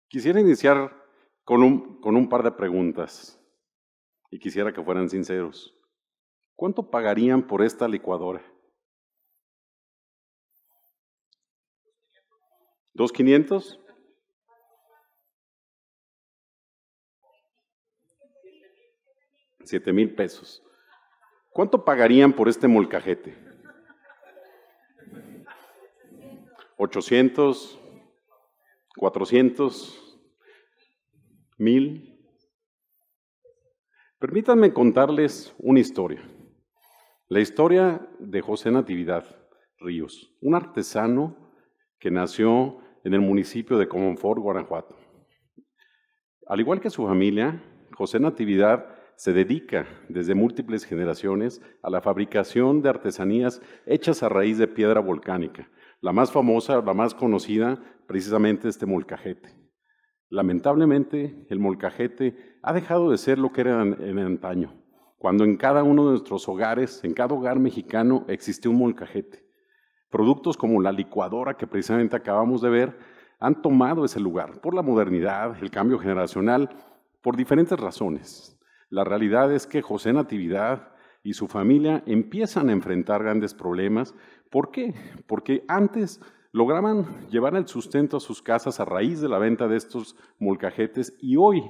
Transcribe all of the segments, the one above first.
Quisiera iniciar con un par de preguntas y quisiera que fueran sinceros. ¿Cuánto pagarían por esta licuadora? ¿2,500? $7,000. ¿Cuánto pagarían por este molcajete? 800, 400, 1000. Permítanme contarles una historia. La historia de José Natividad Ríos, un artesano que nació en el municipio de Comonfort, Guanajuato. Al igual que su familia, José Natividad se dedica desde múltiples generaciones a la fabricación de artesanías hechas a raíz de piedra volcánica. La más famosa, la más conocida, precisamente este molcajete. Lamentablemente, el molcajete ha dejado de ser lo que era en antaño, cuando en cada uno de nuestros hogares, en cada hogar mexicano, existía un molcajete. Productos como la licuadora que precisamente acabamos de ver han tomado ese lugar por la modernidad, el cambio generacional, por diferentes razones. La realidad es que José Natividad y su familia empiezan a enfrentar grandes problemas. ¿Por qué? Porque antes lograban llevar el sustento a sus casas a raíz de la venta de estos molcajetes y hoy,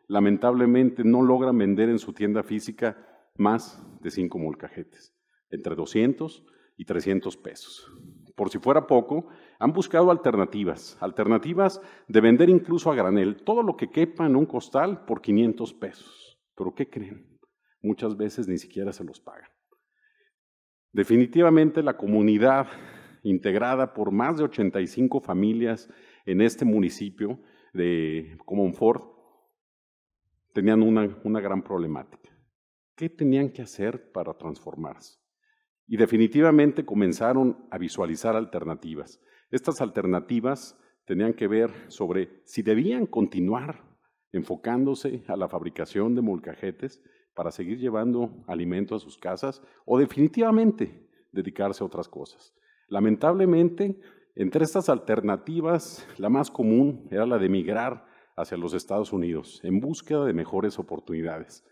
lamentablemente, no logran vender en su tienda física más de 5 molcajetes, entre 200 y 300 pesos. Por si fuera poco, han buscado alternativas de vender incluso a granel, todo lo que quepa en un costal por 500 pesos. ¿Pero qué creen? Muchas veces ni siquiera se los pagan. Definitivamente la comunidad integrada por más de 85 familias en este municipio de Comonfort tenían una gran problemática. ¿Qué tenían que hacer para transformarse? Y definitivamente comenzaron a visualizar alternativas. Estas alternativas tenían que ver sobre si debían continuar enfocándose a la fabricación de molcajetes para seguir llevando alimento a sus casas o definitivamente dedicarse a otras cosas. Lamentablemente, entre estas alternativas, la más común era la de emigrar hacia los Estados Unidos en búsqueda de mejores oportunidades.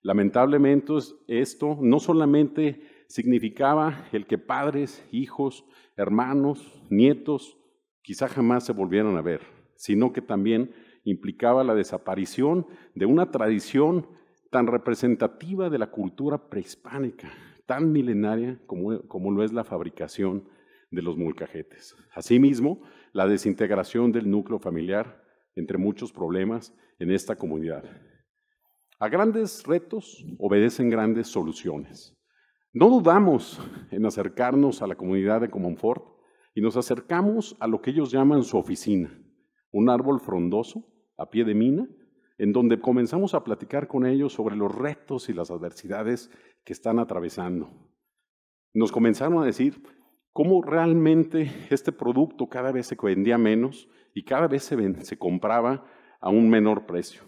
Lamentablemente, esto no solamente significaba el que padres, hijos, hermanos, nietos, quizá jamás se volvieran a ver, sino que también implicaba la desaparición de una tradición tan representativa de la cultura prehispánica, tan milenaria como lo es la fabricación de los molcajetes. Asimismo, la desintegración del núcleo familiar, entre muchos problemas en esta comunidad. A grandes retos obedecen grandes soluciones. No dudamos en acercarnos a la comunidad de Comonfort y nos acercamos a lo que ellos llaman su oficina, un árbol frondoso a pie de mina, en donde comenzamos a platicar con ellos sobre los retos y las adversidades que están atravesando. Nos comenzaron a decir cómo realmente este producto cada vez se vendía menos y cada vez se compraba a un menor precio.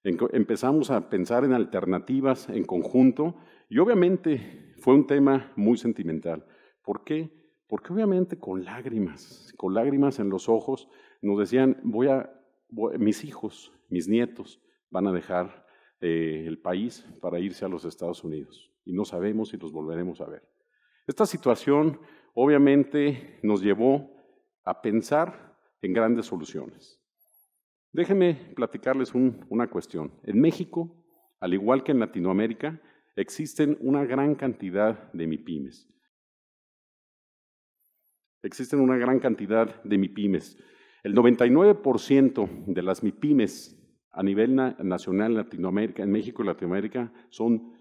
Empezamos a pensar en alternativas en conjunto y obviamente fue un tema muy sentimental. ¿Por qué? Porque obviamente con lágrimas en los ojos, nos decían, mis hijos, mis nietos van a dejar el país para irse a los Estados Unidos y no sabemos si los volveremos a ver. Esta situación obviamente nos llevó a pensar en grandes soluciones. Déjenme platicarles una cuestión. En México, al igual que en Latinoamérica, existen una gran cantidad de MIPYMES. El 99% de las MIPYMES a nivel nacional en Latinoamérica, en México y Latinoamérica, son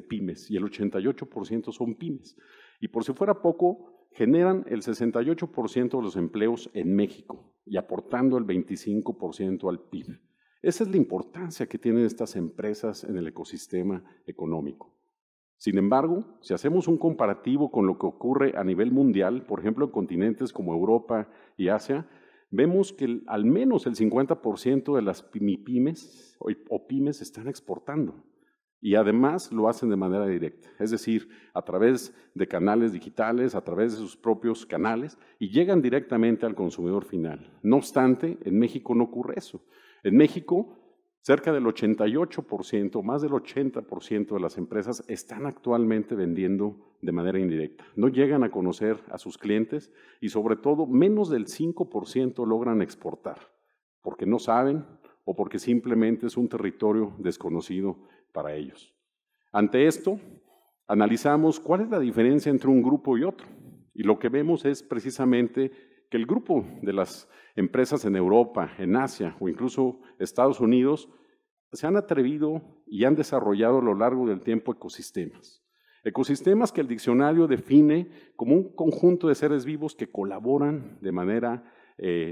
pymes y el 88% son pymes. Y por si fuera poco, generan el 68% de los empleos en México y aportando el 25% al PIB. Esa es la importancia que tienen estas empresas en el ecosistema económico. Sin embargo, si hacemos un comparativo con lo que ocurre a nivel mundial, por ejemplo en continentes como Europa y Asia, vemos que al menos el 50% de las MIPYMES o pymes están exportando. Y además lo hacen de manera directa, es decir, a través de canales digitales, a través de sus propios canales, y llegan directamente al consumidor final. No obstante, en México no ocurre eso. En México, cerca del 88%, más del 80% de las empresas están actualmente vendiendo de manera indirecta. No llegan a conocer a sus clientes y sobre todo menos del 5% logran exportar, porque no saben o porque simplemente es un territorio desconocido para ellos. Ante esto, analizamos cuál es la diferencia entre un grupo y otro. Y lo que vemos es precisamente que el grupo de las empresas en Europa, en Asia o incluso Estados Unidos se han atrevido y han desarrollado a lo largo del tiempo ecosistemas. Ecosistemas que el diccionario define como un conjunto de seres vivos que colaboran de manera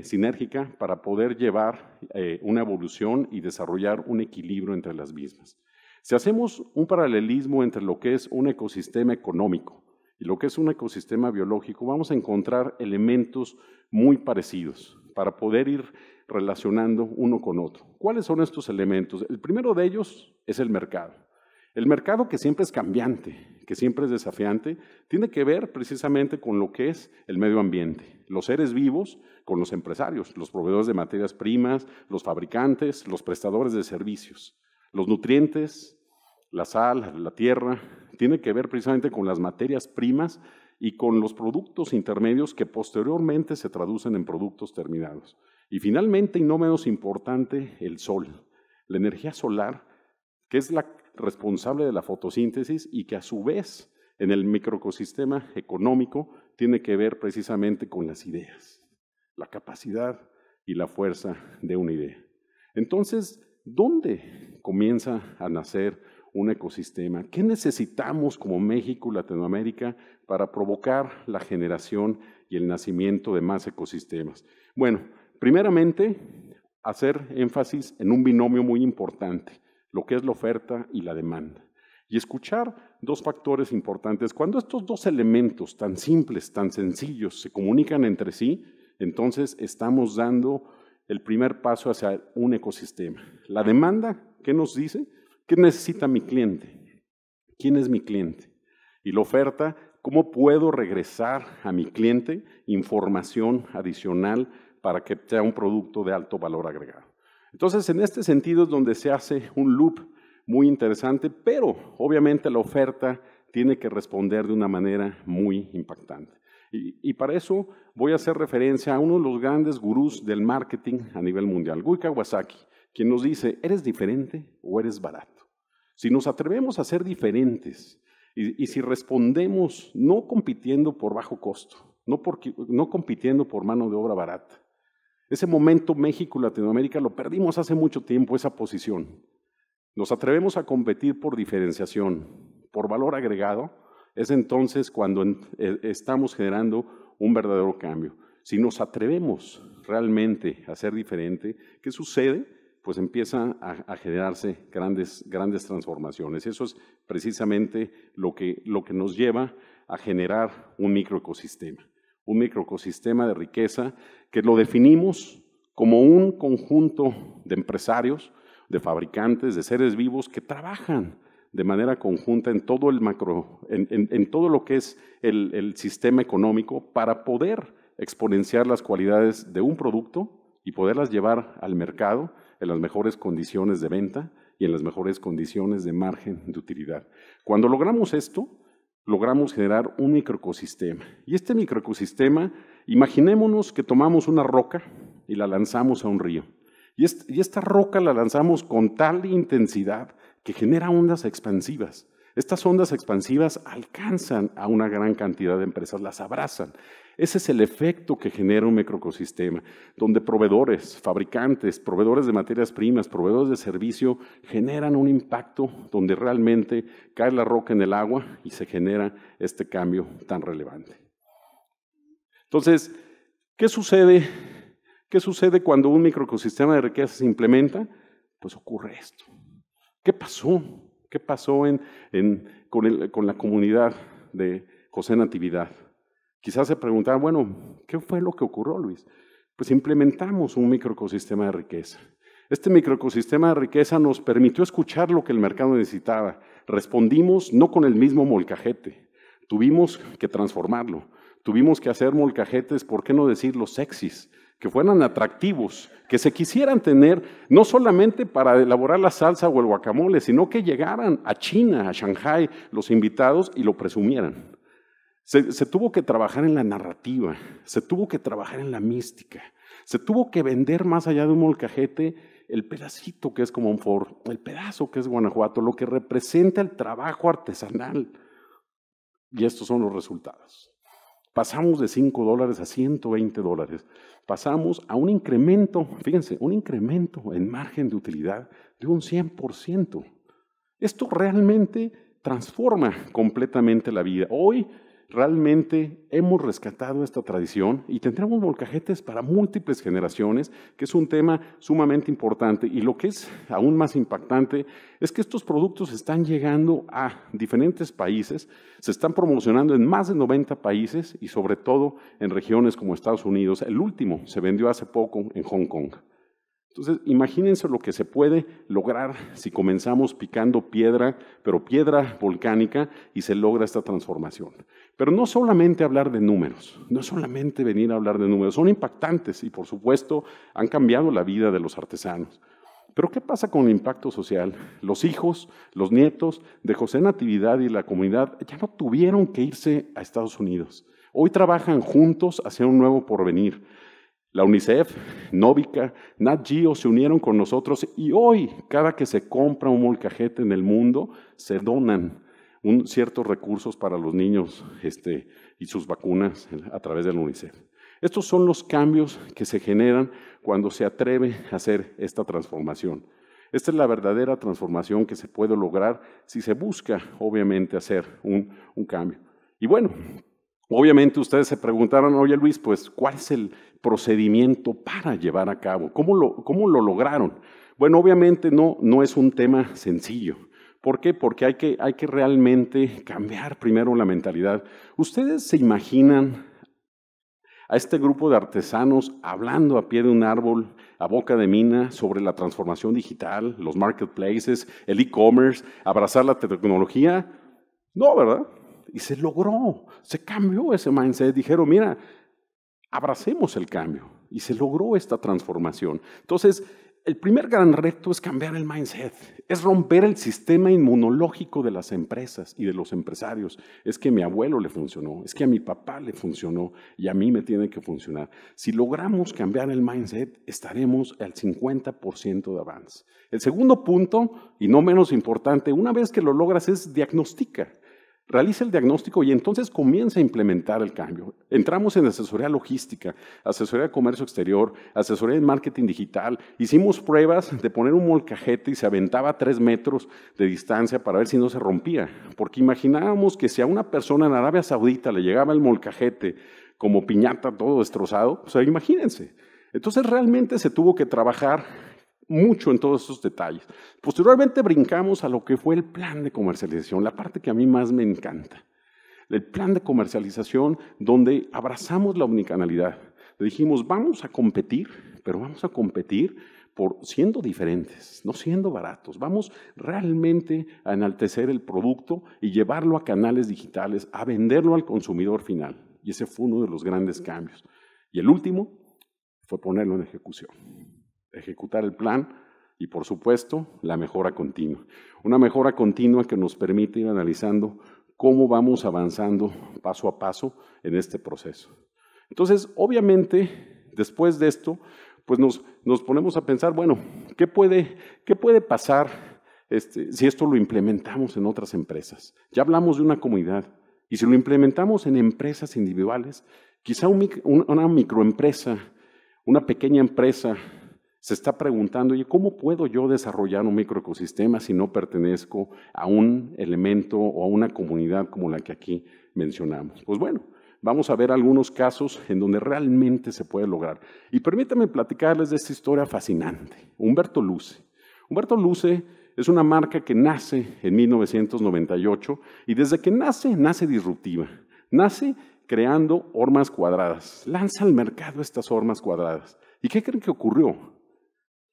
sinérgica para poder llevar una evolución y desarrollar un equilibrio entre las mismas. Si hacemos un paralelismo entre lo que es un ecosistema económico y lo que es un ecosistema biológico, vamos a encontrar elementos muy parecidos para poder ir relacionando uno con otro. ¿Cuáles son estos elementos? El primero de ellos es el mercado. El mercado, que siempre es cambiante, que siempre es desafiante, tiene que ver precisamente con lo que es el medio ambiente, los seres vivos con los empresarios, los proveedores de materias primas, los fabricantes, los prestadores de servicios. Los nutrientes, la sal, la tierra, tiene que ver precisamente con las materias primas y con los productos intermedios que posteriormente se traducen en productos terminados. Y finalmente, y no menos importante, el sol, la energía solar, que es la responsable de la fotosíntesis y que a su vez en el microecosistema económico tiene que ver precisamente con las ideas, la capacidad y la fuerza de una idea. Entonces, ¿dónde comienza a nacer un ecosistema? ¿Qué necesitamos como México y Latinoamérica para provocar la generación y el nacimiento de más ecosistemas? Bueno, primeramente, hacer énfasis en un binomio muy importante, lo que es la oferta y la demanda. Y escuchar dos factores importantes. Cuando estos dos elementos tan simples, tan sencillos, se comunican entre sí, entonces estamos dando el primer paso hacia un ecosistema. La demanda, ¿qué nos dice? ¿Qué necesita mi cliente? ¿Quién es mi cliente? Y la oferta, ¿cómo puedo regresar a mi cliente información adicional para que sea un producto de alto valor agregado? Entonces, en este sentido es donde se hace un loop muy interesante, pero obviamente la oferta tiene que responder de una manera muy impactante. Y para eso voy a hacer referencia a uno de los grandes gurús del marketing a nivel mundial, Guy Kawasaki, quien nos dice, ¿eres diferente o eres barato? Si nos atrevemos a ser diferentes y si respondemos no compitiendo por bajo costo, no compitiendo por mano de obra barata, ese momento México y Latinoamérica lo perdimos hace mucho tiempo, esa posición. Nos atrevemos a competir por diferenciación, por valor agregado, es entonces cuando estamos generando un verdadero cambio. Si nos atrevemos realmente a ser diferente, ¿qué sucede? Pues empiezan a generarse grandes transformaciones. Eso es precisamente lo que nos lleva a generar un microecosistema de riqueza que lo definimos como un conjunto de empresarios, de fabricantes, de seres vivos que trabajan de manera conjunta en todo en todo lo que es el sistema económico para poder exponenciar las cualidades de un producto y poderlas llevar al mercado en las mejores condiciones de venta y en las mejores condiciones de margen de utilidad. Cuando logramos esto, logramos generar un microecosistema. Y este microecosistema, imaginémonos que tomamos una roca y la lanzamos a un río. Y esta roca la lanzamos con tal intensidad que genera ondas expansivas. Estas ondas expansivas alcanzan a una gran cantidad de empresas, las abrazan. Ese es el efecto que genera un microecosistema, donde proveedores, fabricantes, proveedores de materias primas, proveedores de servicio generan un impacto donde realmente cae la roca en el agua y se genera este cambio tan relevante. Entonces, ¿qué sucede? ¿Qué sucede cuando un microecosistema de riqueza se implementa? Pues ocurre esto. ¿Qué pasó? ¿Qué pasó con la comunidad de José Natividad? Quizás se preguntaban, bueno, ¿qué fue lo que ocurrió, Luis? Pues implementamos un microecosistema de riqueza. Este microecosistema de riqueza nos permitió escuchar lo que el mercado necesitaba. Respondimos no con el mismo molcajete, tuvimos que transformarlo. Tuvimos que hacer molcajetes, ¿por qué no decirlo sexys? Que fueran atractivos, que se quisieran tener no solamente para elaborar la salsa o el guacamole, sino que llegaran a China, a Shanghái, los invitados y lo presumieran. Se tuvo que trabajar en la narrativa, se tuvo que trabajar en la mística, se tuvo que vender más allá de un molcajete el pedacito que es Comonfort, el pedazo que es Guanajuato, lo que representa el trabajo artesanal. Y estos son los resultados. Pasamos de $5 a $120. Pasamos a un incremento, fíjense, un incremento en margen de utilidad de un 100%. Esto realmente transforma completamente la vida. Hoy realmente hemos rescatado esta tradición y tendremos molcajetes para múltiples generaciones, que es un tema sumamente importante. Y lo que es aún más impactante es que estos productos están llegando a diferentes países, se están promocionando en más de 90 países y sobre todo en regiones como Estados Unidos. El último se vendió hace poco en Hong Kong. Entonces, imagínense lo que se puede lograr si comenzamos picando piedra, pero piedra volcánica, y se logra esta transformación. Pero no solamente hablar de números, no solamente venir a hablar de números, son impactantes y por supuesto han cambiado la vida de los artesanos. Pero ¿qué pasa con el impacto social? Los hijos, los nietos de José Natividad y la comunidad ya no tuvieron que irse a Estados Unidos. Hoy trabajan juntos hacia un nuevo porvenir. La UNICEF, Novica, Nat Geo se unieron con nosotros y hoy, cada que se compra un molcajete en el mundo, se donan ciertos recursos para los niños y sus vacunas a través de la UNICEF. Estos son los cambios que se generan cuando se atreve a hacer esta transformación. Esta es la verdadera transformación que se puede lograr si se busca, obviamente, hacer un cambio. Y bueno, obviamente ustedes se preguntaron, oye Luis, pues, ¿cuál es el procedimiento para llevar a cabo? ¿Cómo lo lograron? Bueno, obviamente no es un tema sencillo. ¿Por qué? Porque hay que realmente cambiar primero la mentalidad. ¿Ustedes se imaginan a este grupo de artesanos hablando a pie de un árbol, a boca de mina, sobre la transformación digital, los marketplaces, el e-commerce, abrazar la tecnología? No, ¿verdad? Y se logró, se cambió ese mindset. Dijeron, mira, abracemos el cambio. Y se logró esta transformación. Entonces, el primer gran reto es cambiar el mindset, es romper el sistema inmunológico de las empresas y de los empresarios. Es que a mi abuelo le funcionó, es que a mi papá le funcionó y a mí me tiene que funcionar. Si logramos cambiar el mindset, estaremos al 50% de avance. El segundo punto, y no menos importante, una vez que lo logras, es diagnostica. Realiza el diagnóstico y entonces comienza a implementar el cambio. Entramos en asesoría logística, asesoría de comercio exterior, asesoría en marketing digital. Hicimos pruebas de poner un molcajete y se aventaba a 3 metros de distancia para ver si no se rompía. Porque imaginábamos que si a una persona en Arabia Saudita le llegaba el molcajete como piñata todo destrozado, o sea, imagínense. Entonces realmente se tuvo que trabajar mucho en todos esos detalles. Posteriormente brincamos a lo que fue el plan de comercialización, la parte que a mí más me encanta. El plan de comercialización donde abrazamos la omnicanalidad. Le dijimos, vamos a competir, pero vamos a competir siendo diferentes, no siendo baratos. Vamos realmente a enaltecer el producto y llevarlo a canales digitales, a venderlo al consumidor final. Y ese fue uno de los grandes cambios. Y el último fue ponerlo en ejecución. Ejecutar el plan y, por supuesto, la mejora continua. Una mejora continua que nos permite ir analizando cómo vamos avanzando paso a paso en este proceso. Entonces, obviamente, después de esto, pues nos ponemos a pensar, bueno, ¿qué puede pasar si esto lo implementamos en otras empresas? Ya hablamos de una comunidad, y si lo implementamos en empresas individuales, quizá una microempresa, una pequeña empresa, se está preguntando, oye, ¿cómo puedo yo desarrollar un microecosistema si no pertenezco a un elemento o a una comunidad como la que aquí mencionamos? Pues bueno, vamos a ver algunos casos en donde realmente se puede lograr. Y permítanme platicarles de esta historia fascinante. Humberto Luce. Humberto Luce es una marca que nace en 1998 y desde que nace disruptiva. Nace creando hormas cuadradas. Lanza al mercado estas hormas cuadradas. ¿Y qué creen que ocurrió?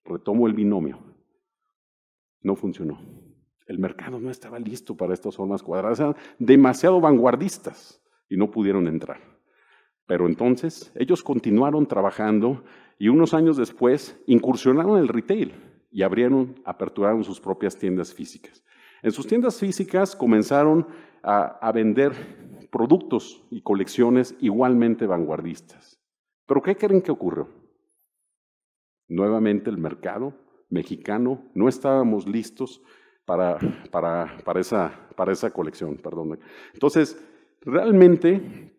Retomo el binomio. No funcionó. El mercado no estaba listo para estas formas cuadradas, eran demasiado vanguardistas y no pudieron entrar. Pero entonces ellos continuaron trabajando y unos años después incursionaron en el retail y aperturaron sus propias tiendas físicas. En sus tiendas físicas comenzaron a vender productos y colecciones igualmente vanguardistas. ¿Pero qué creen que ocurrió? Nuevamente el mercado mexicano no estábamos listos para esa colección. Perdón. Entonces, realmente,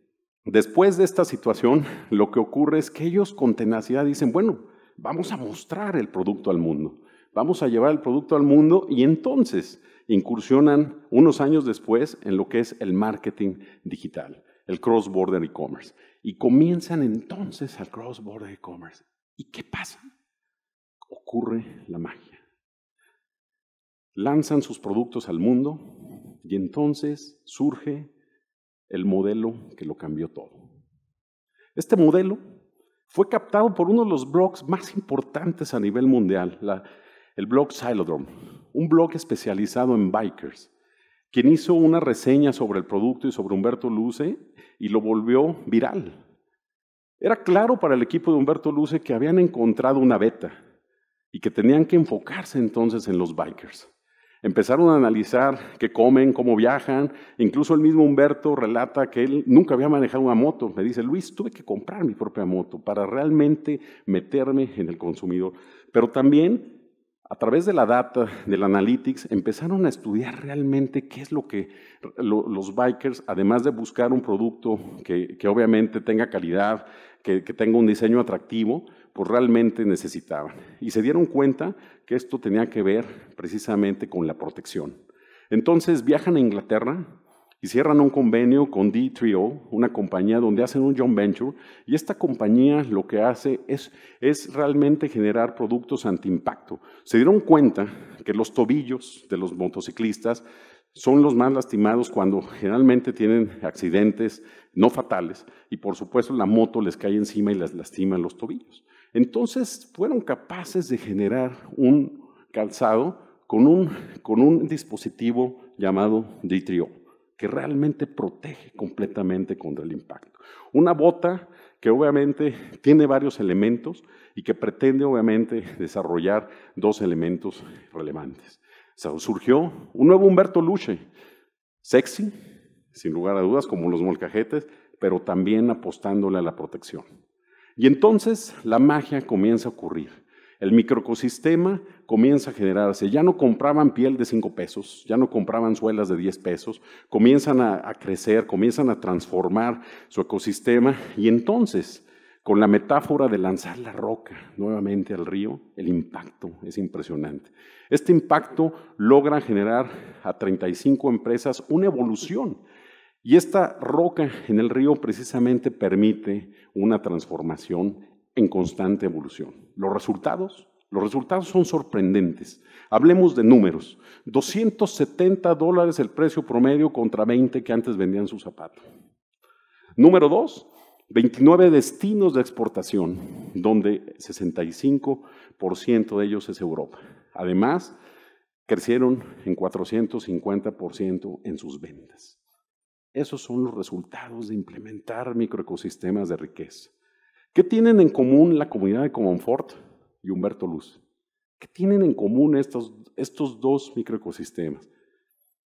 después de esta situación, lo que ocurre es que ellos con tenacidad dicen, bueno, vamos a mostrar el producto al mundo, vamos a llevar el producto al mundo y entonces incursionan unos años después en lo que es el marketing digital, el cross-border e-commerce. Y comienzan entonces al cross-border e-commerce. ¿Y qué pasa? Ocurre la magia. Lanzan sus productos al mundo y entonces surge el modelo que lo cambió todo. Este modelo fue captado por uno de los blogs más importantes a nivel mundial, el blog Silodrome, un blog especializado en bikers, quien hizo una reseña sobre el producto y sobre Humberto Luce y lo volvió viral. Era claro para el equipo de Humberto Luce que habían encontrado una beta y que tenían que enfocarse entonces en los bikers. Empezaron a analizar qué comen, cómo viajan. Incluso el mismo Humberto relata que él nunca había manejado una moto. Me dice, Luis, tuve que comprar mi propia moto para realmente meterme en el consumidor. Pero también, a través de la data, del analytics, empezaron a estudiar realmente qué es lo que los bikers, además de buscar un producto que obviamente tenga calidad, que tenga un diseño atractivo, pues realmente necesitaban. Y se dieron cuenta que esto tenía que ver precisamente con la protección. Entonces viajan a Inglaterra y cierran un convenio con D3O, una compañía donde hacen un joint venture, y esta compañía lo que hace es realmente generar productos antiimpacto. Se dieron cuenta que los tobillos de los motociclistas son los más lastimados cuando generalmente tienen accidentes no fatales y por supuesto la moto les cae encima y les lastima los tobillos. Entonces fueron capaces de generar un calzado con un dispositivo llamado D3O, que realmente protege completamente contra el impacto. Una bota que obviamente tiene varios elementos y que pretende obviamente desarrollar dos elementos relevantes. O sea, surgió un nuevo Humberto Luce, sexy, sin lugar a dudas, como los molcajetes, pero también apostándole a la protección. Y entonces la magia comienza a ocurrir. El microecosistema comienza a generarse. Ya no compraban piel de 5 pesos, ya no compraban suelas de 10 pesos, comienzan a crecer, comienzan a transformar su ecosistema y entonces, con la metáfora de lanzar la roca nuevamente al río, el impacto es impresionante. Este impacto logra generar a 35 empresas una evolución. Y esta roca en el río precisamente permite una transformación en constante evolución. Los resultados son sorprendentes. Hablemos de números. $270 el precio promedio contra 20 que antes vendían su zapato. Número 2, 29 destinos de exportación, donde 65% de ellos es Europa. Además, crecieron en 450% en sus ventas. Esos son los resultados de implementar microecosistemas de riqueza. ¿Qué tienen en común la comunidad de Comonfort y Humberto Luce? ¿Qué tienen en común estos dos microecosistemas?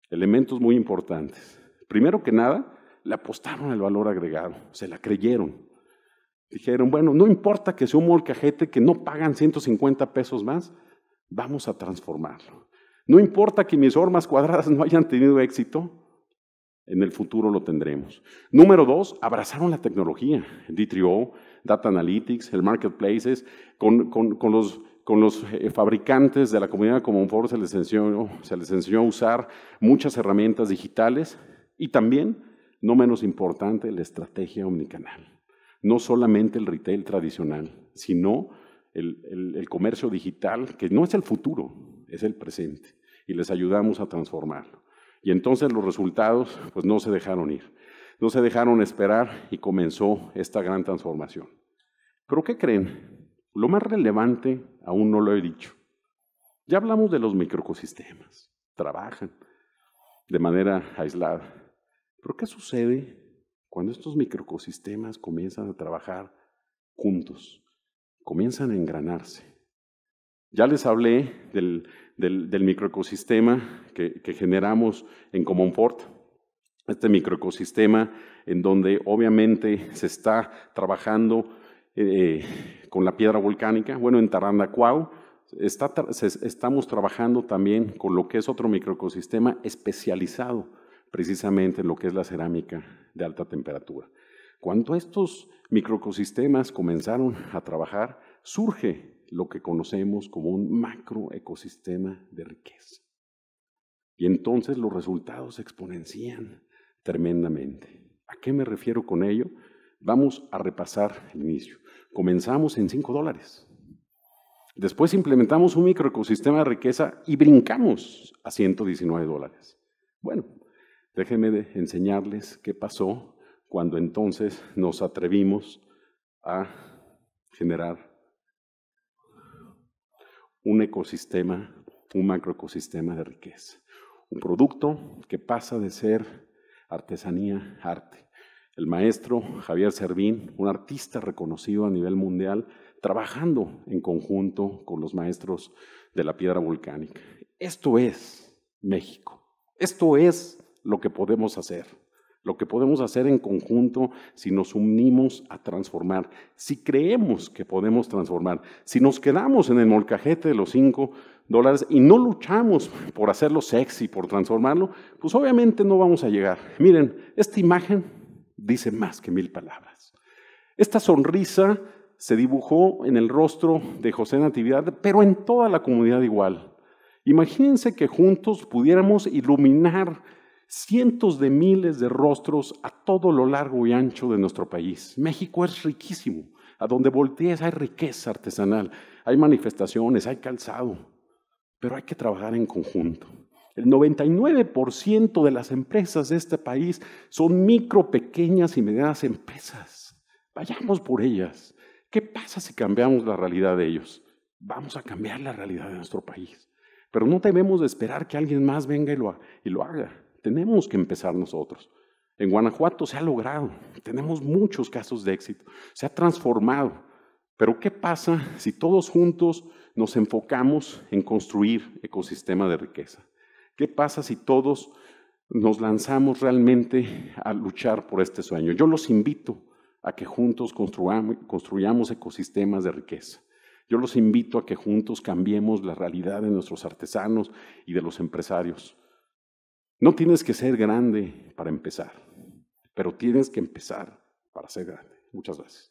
Elementos muy importantes. Primero que nada, le apostaron al valor agregado, se la creyeron. Dijeron, bueno, no importa que sea un molcajete que no pagan 150 pesos más, vamos a transformarlo. No importa que mis formas cuadradas no hayan tenido éxito, en el futuro lo tendremos. Número 2, abrazaron la tecnología, D3O, Data Analytics, el Marketplaces, con los fabricantes de la comunidad de Comonfort se les enseñó a usar muchas herramientas digitales y también, no menos importante, la estrategia omnicanal. No solamente el retail tradicional, sino el comercio digital, que no es el futuro, es el presente, y les ayudamos a transformarlo. Y entonces los resultados pues no se dejaron ir, no se dejaron esperar y comenzó esta gran transformación. ¿Pero qué creen? Lo más relevante, aún no lo he dicho. Ya hablamos de los microecosistemas. Trabajan de manera aislada. Pero ¿qué sucede cuando estos microecosistemas comienzan a trabajar juntos? Comienzan a engranarse. Ya les hablé del microecosistema que generamos en Comonfort. Este microecosistema en donde obviamente se está trabajando con la piedra volcánica. Bueno, en Tarandacuao estamos trabajando también con lo que es otro microecosistema especializado precisamente en lo que es la cerámica de alta temperatura. Cuando estos microecosistemas comenzaron a trabajar, surge lo que conocemos como un macroecosistema de riqueza. Y entonces los resultados se exponencian tremendamente. ¿A qué me refiero con ello? Vamos a repasar el inicio. Comenzamos en $5. Después implementamos un microecosistema de riqueza y brincamos a $119. Bueno, déjenme enseñarles qué pasó cuando entonces nos atrevimos a generar un ecosistema, un macroecosistema de riqueza. Un producto que pasa de ser artesanía a arte. El maestro Javier Servín, un artista reconocido a nivel mundial, trabajando en conjunto con los maestros de la piedra volcánica. Esto es México. Esto es lo que podemos hacer. Lo que podemos hacer en conjunto si nos unimos a transformar, si creemos que podemos transformar, si nos quedamos en el molcajete de los $5 y no luchamos por hacerlo sexy, por transformarlo, pues obviamente no vamos a llegar. Miren, esta imagen dice más que 1000 palabras. Esta sonrisa se dibujó en el rostro de José Natividad, pero en toda la comunidad igual. Imagínense que juntos pudiéramos iluminar cientos de miles de rostros a todo lo largo y ancho de nuestro país. México es riquísimo. A donde voltees hay riqueza artesanal, hay manifestaciones, hay calzado, pero hay que trabajar en conjunto. El 99% de las empresas de este país son micro, pequeñas y medianas empresas. Vayamos por ellas. ¿Qué pasa si cambiamos la realidad de ellos? Vamos a cambiar la realidad de nuestro país. Pero no debemos de esperar que alguien más venga y lo haga. Tenemos que empezar nosotros. En Guanajuato se ha logrado, tenemos muchos casos de éxito, se ha transformado. Pero ¿qué pasa si todos juntos nos enfocamos en construir ecosistema de riqueza? ¿Qué pasa si todos nos lanzamos realmente a luchar por este sueño? Yo los invito a que juntos construyamos ecosistemas de riqueza. Yo los invito a que juntos cambiemos la realidad de nuestros artesanos y de los empresarios. No tienes que ser grande para empezar, pero tienes que empezar para ser grande. Muchas gracias.